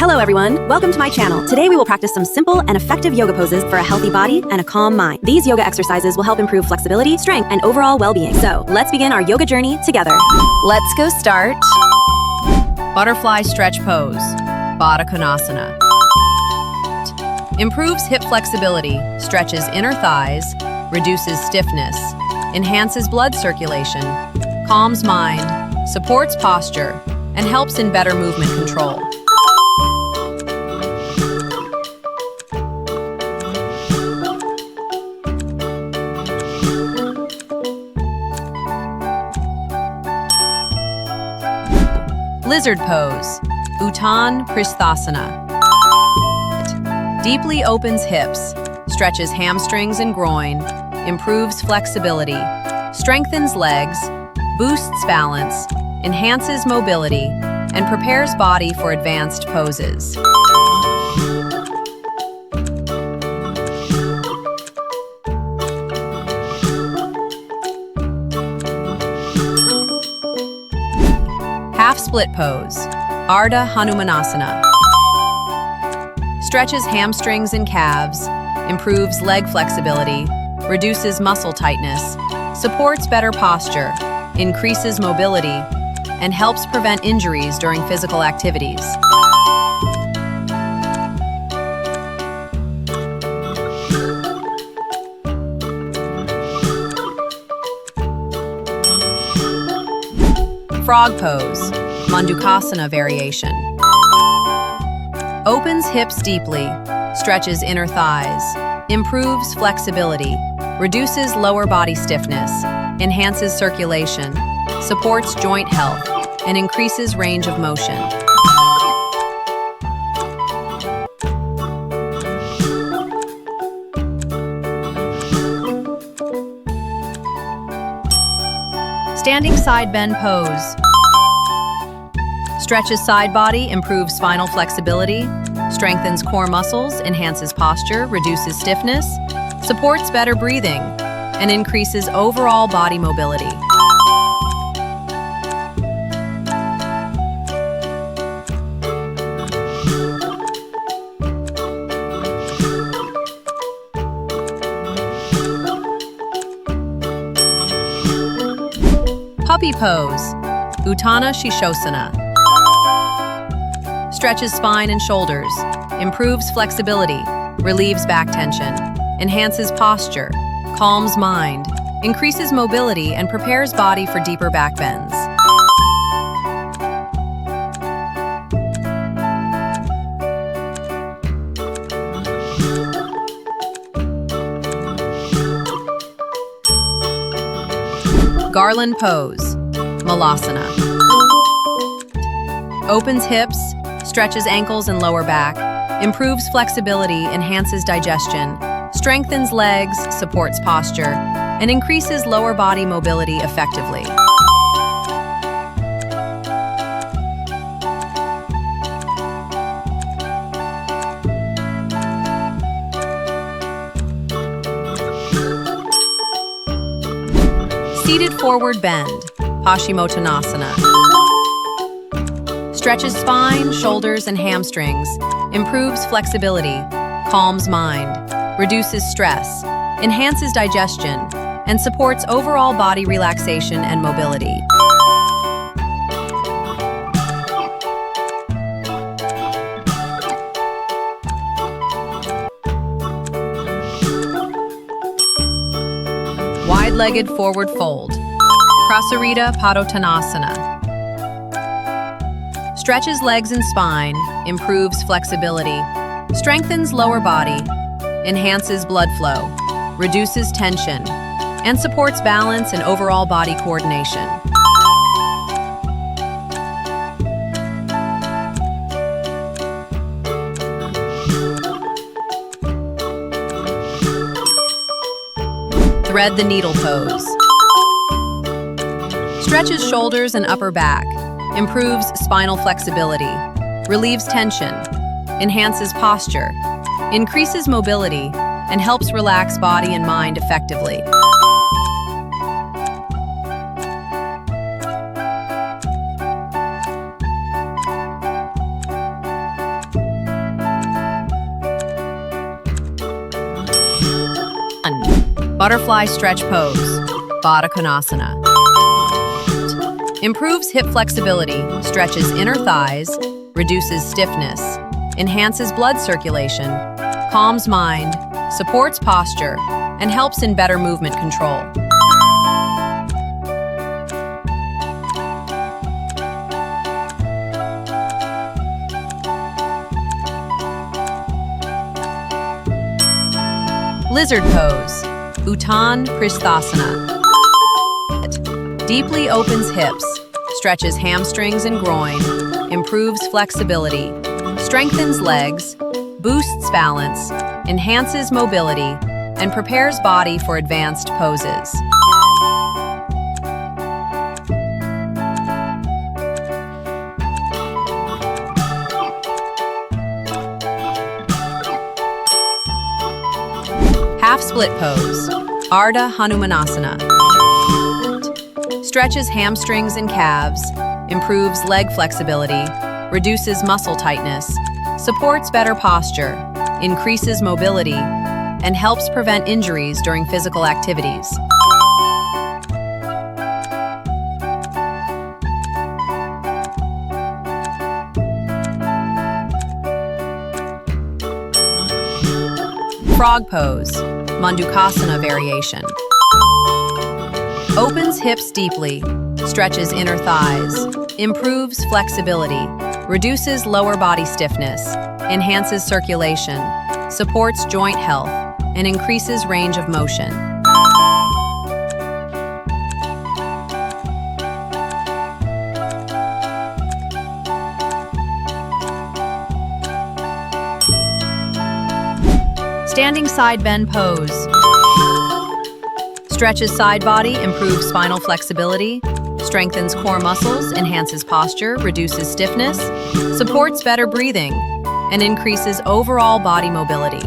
Hello everyone, welcome to my channel. Today we will practice some simple and effective yoga poses for a healthy body and a calm mind. These yoga exercises will help improve flexibility, strength, and overall well-being. So let's begin our yoga journey together. Let's go start. Butterfly stretch pose, Baddha Konasana. Improves hip flexibility, stretches inner thighs, reduces stiffness, enhances blood circulation, calms mind, supports posture, and helps in better movement control. Lizard pose, Uttan Pristhasana. Deeply opens hips, stretches hamstrings and groin, improves flexibility, strengthens legs, boosts balance, enhances mobility, and prepares body for advanced poses. Half split pose, Ardha Hanumanasana. Stretches hamstrings and calves, improves leg flexibility, reduces muscle tightness, supports better posture, increases mobility, and helps prevent injuries during physical activities. Frog pose, Mandukasana variation. Opens hips deeply, stretches inner thighs, improves flexibility, reduces lower body stiffness, enhances circulation, supports joint health, and increases range of motion. Standing side bend pose. Stretches side body, improves spinal flexibility, strengthens core muscles, enhances posture, reduces stiffness, supports better breathing, and increases overall body mobility. Puppy pose, Utthana Shishosana. Stretches spine and shoulders, improves flexibility, relieves back tension, enhances posture, calms mind, increases mobility, and prepares body for deeper back bends. Garland pose, Malasana. Opens hips, stretches ankles and lower back, improves flexibility, enhances digestion, strengthens legs, supports posture, and increases lower body mobility effectively. Seated forward bend, Paschimottanasana. Stretches spine, shoulders, and hamstrings, improves flexibility, calms mind, reduces stress, enhances digestion, and supports overall body relaxation and mobility. Wide-legged forward fold, Prasarita Padottanasana. Stretches legs and spine, improves flexibility, strengthens lower body, enhances blood flow, reduces tension, and supports balance and overall body coordination. Thread the needle pose. Stretches shoulders and upper back, improves spinal flexibility, relieves tension, enhances posture, increases mobility, and helps relax body and mind effectively. Butterfly stretch pose, Baddha Konasana. Improves hip flexibility, stretches inner thighs, reduces stiffness, enhances blood circulation, calms mind, supports posture, and helps in better movement control. Lizard pose, Uttan Pristhasana. Deeply opens hips, stretches hamstrings and groin, improves flexibility, strengthens legs, boosts balance, enhances mobility, and prepares body for advanced poses. Half split pose, Ardha Hanumanasana. Stretches hamstrings and calves, improves leg flexibility, reduces muscle tightness, supports better posture, increases mobility, and helps prevent injuries during physical activities. Frog pose, Mandukasana variation. Opens hips deeply, stretches inner thighs, improves flexibility, reduces lower body stiffness, enhances circulation, supports joint health, and increases range of motion. Standing side bend pose. Stretches side body, improves spinal flexibility, strengthens core muscles, enhances posture, reduces stiffness, supports better breathing, and increases overall body mobility.